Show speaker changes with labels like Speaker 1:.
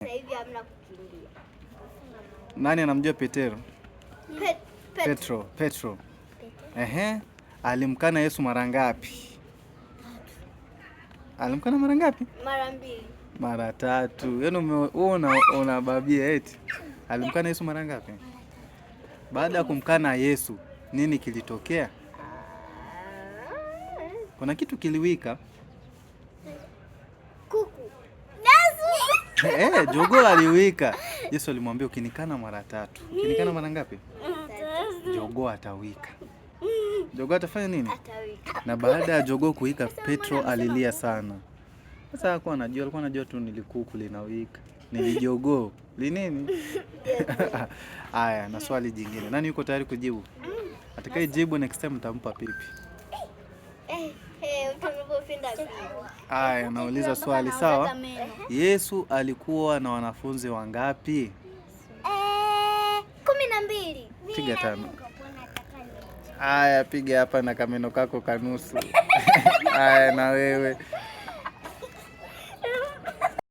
Speaker 1: Sasa hivi hamna kukimbia.
Speaker 2: Nani anamjua Petero? Petro. Ehe. Alimkana Yesu mara ngapi? Alimkana mara ngapi?
Speaker 1: Mara 2.
Speaker 2: Mara 3. Yaani unababia eti. Alimkana Yesu mara ngapi? Baada ya kumkana Yesu, nini kilitokea? Kuna kitu kiliwika.
Speaker 1: Kuku.
Speaker 2: Jogoo aliwika. Yesu alimwambia ukinikana mara 3. Ukinikana mara ngapi? Jogoo atawika. Jogoo atafanya nini?
Speaker 1: Atawika.
Speaker 2: Na baada ya jogoo kuwika, Petro alilia sana. Sasa alikuwa anajua tu nilikuku linawika. Nilijogoo. Linini? Haya, na swali jingine. Nani yuko tayari kujibu? Atakaye jibu next time mtampa pipi.
Speaker 1: Utanipenda pipi.
Speaker 2: Haya, nauliza swali sawa? Yesu alikuwa na wanafunzi wangapi?
Speaker 1: 12.
Speaker 2: Piga 5. Haya, piga hapa na kameno kako kanusu. Haya, na wewe.